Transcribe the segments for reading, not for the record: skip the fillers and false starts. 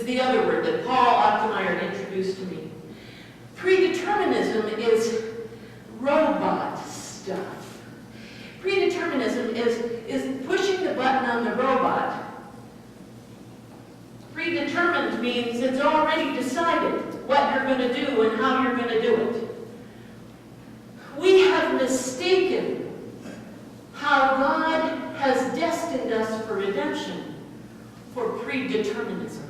the other word that Paul Oppenheimer introduced to me. Predeterminism is robot stuff. Predeterminism is pushing the button on the robot. Predetermined means it's already decided what you're going to do and how you're going to do it. We have mistaken how God has destined us for redemption for predeterminism.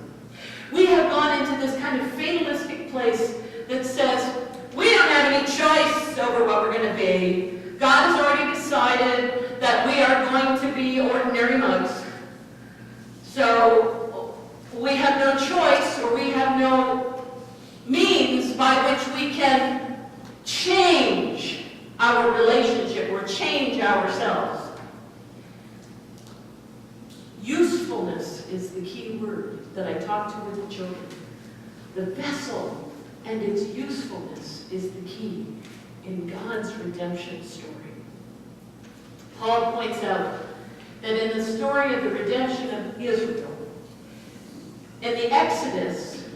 We have gone into this kind of fatalistic place that says, we don't have any choice over what we're going to be. God has already decided that we are going to be ordinary mugs. So we have no choice, or we have no means by which we can change our relationship or change ourselves. Usefulness is the key word that I talk to with the children. The vessel and its usefulness is the key in God's redemption story. Paul points out that in the story of the redemption of Israel, in the Exodus,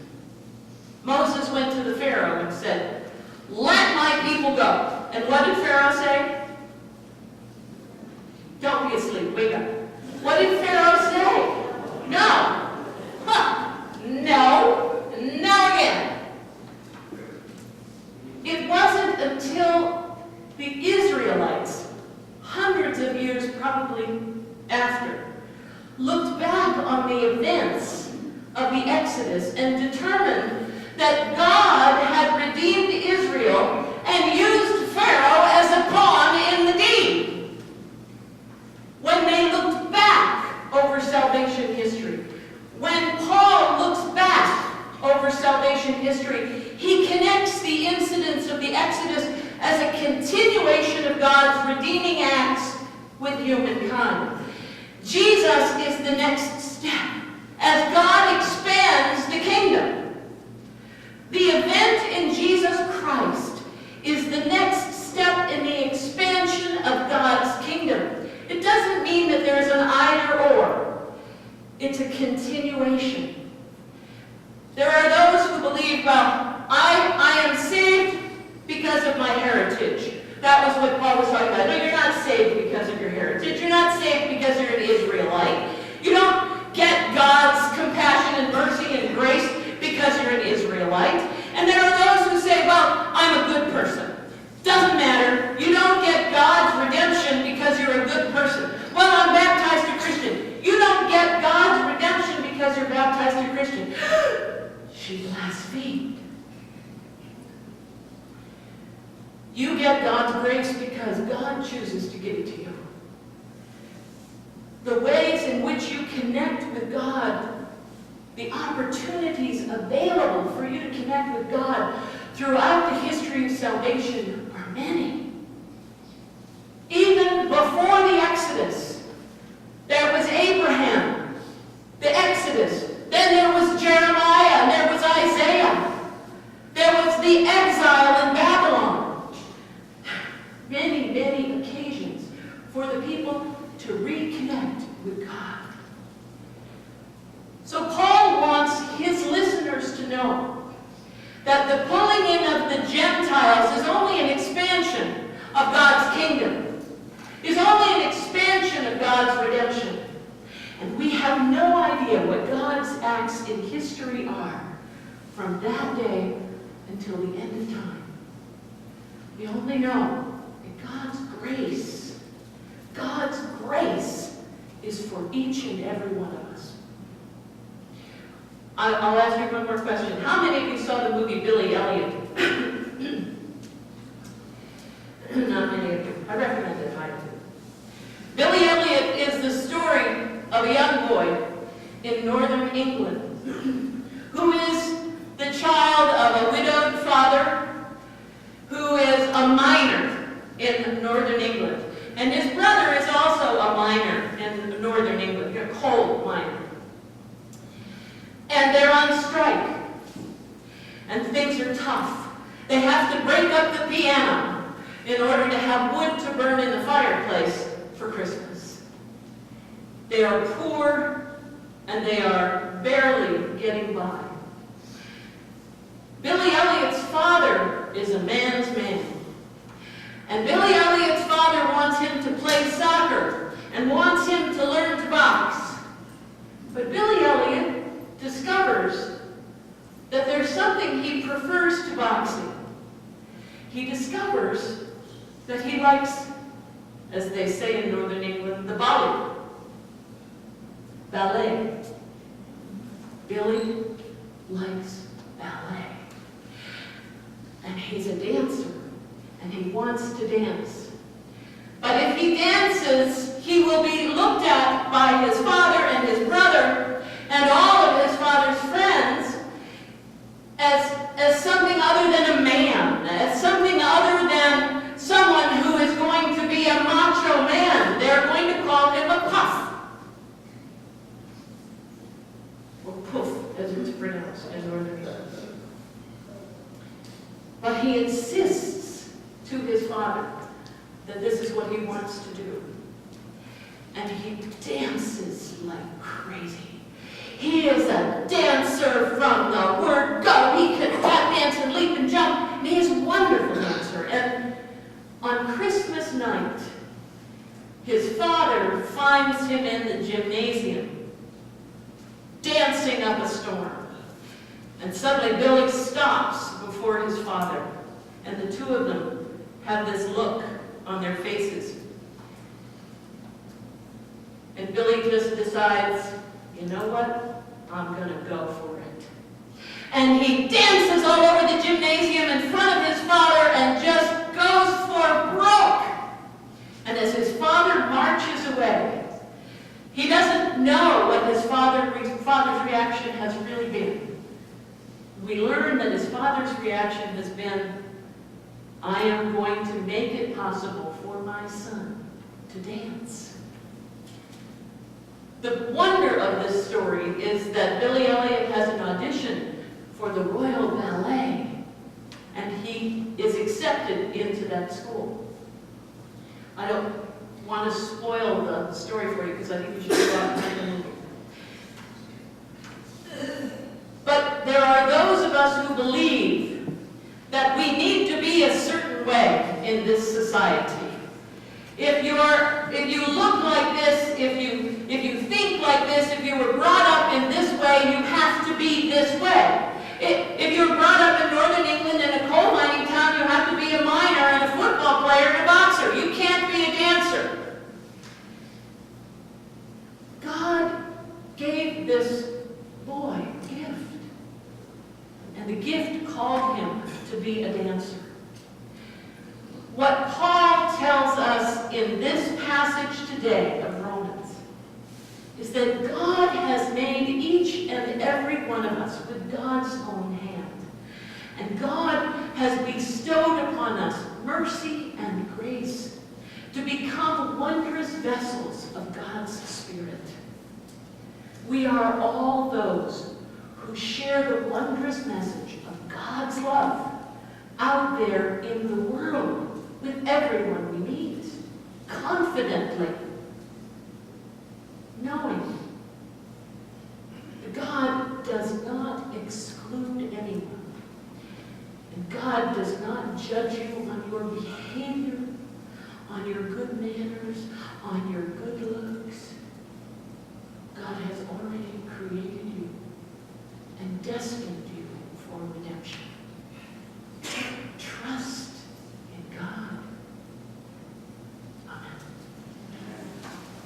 Moses went to the Pharaoh and said, "Let my people go." And what did Pharaoh say? Don't be asleep, wake up. What did Pharaoh say? No. No. No again. It wasn't until the Israelites, hundreds of years probably after, looked back on the events of the Exodus and determined that God had redeemed Israel and used Pharaoh as a pawn in the deed. When they looked back over salvation history, when Paul looks back over salvation history, he connects the incidents of the Exodus as a continuation of God's redeeming acts with humankind. Jesus is the next step as God expands the kingdom. The event in Jesus Christ is the next step in the expansion of God's kingdom. It doesn't mean that there's an either or. It's a continuation. There are those who believe, well, I am saved because of my heritage. That was what Paul was talking about. No, you're not saved because of your heritage. You're not saved because you're an Israelite. You don't get God's compassion and mercy and grace because you're an Israelite. And there are those who say, well, I'm a good person. Doesn't matter. You don't get God's redemption because you're a good person. Well, I'm baptized a Christian. You don't get God's redemption because you're baptized a Christian. She blasphemed. You get God's grace because God chooses to give it to you. The ways in which you connect with God, the opportunities available for you to connect with God throughout the history of salvation are many. Even before the Exodus, there was Abraham, the Exodus. Then there was Jeremiah, and there was Isaiah. There was the exile in Babylon. Many, many occasions for the people to reconnect with God. So Paul wants his listeners to know that the pulling in of the Gentiles is only an expansion of God's kingdom, is only an expansion of God's redemption. And we have no idea what God's acts in history are from that day until the end of time. We only know that God's grace is for each and every one of us. I'll ask you one more question. How many of you saw the movie Billy Elliot? Not many of you. I recommend it highly. Billy Elliot is the story of a young boy in northern England who is the child of a widowed father who is a miner in northern England. And his brother is also a miner in northern England, a coal miner. And they're on strike. And things are tough. They have to break up the piano in order to have wood to burn in the fireplace for Christmas. They are poor and they are barely getting by. Billy Elliot's father is a man's man. And Billy Elliot's father wants him to play soccer and wants him to learn to box. But Billy Elliot discovers that there's something he prefers to boxing. He discovers that he likes, as they say in Northern England, the ballet. Billy likes ballet. And he's a dancer, and he wants to dance. But if he dances, he will be looked at by his father and his brother and all of his father's friends as something other than a man, as something other than someone who is going to be a macho man. They're going to call him a puff. Or poof, as it's pronounced in Northern England. But he insists to his father that this is what he wants to do. And he dances like crazy. He is a dancer from the word go. He can tap dance and leap and jump. And he is a wonderful dancer. And on Christmas night, his father finds him in the gymnasium, dancing up a storm. And suddenly Billy stops before his father, and the two of them have this look on their faces. And Billy just decides, you know what? I'm going to go for it. And he dances all over the gymnasium in front of his father and just goes for broke. And as his father marches away, he doesn't know what his father's reaction has really been. We learn that his father's reaction has been, I am going to make it possible for my son to dance. The wonder of this story is that Billy Elliot has an audition for the Royal Ballet, and he is accepted into that school. I don't want to spoil the story for you because I think you should go out and take a movie. But there are those of us who believe that we need to be a certain way in this society. If you look like this, if you think like this, if you were brought up in this way, you have to be this way. If you're brought up in Northern England in a coal mining town, you have to be a miner and a football player and a boxer. You can't be a dancer. God gave this boy a gift. And the gift called him to be a dancer. What Paul tells us in this passage today of Romans is that God has made each and every one of us with God's own hand. And God has bestowed upon us mercy and grace to become wondrous vessels of God's Spirit. We are all those who share the wondrous message of God's love out there in the world with everyone we meet, confidently, knowing that God does not exclude anyone. And God does not judge you on your behavior, on your good manners, on your good looks. God has already created you and destined you for redemption.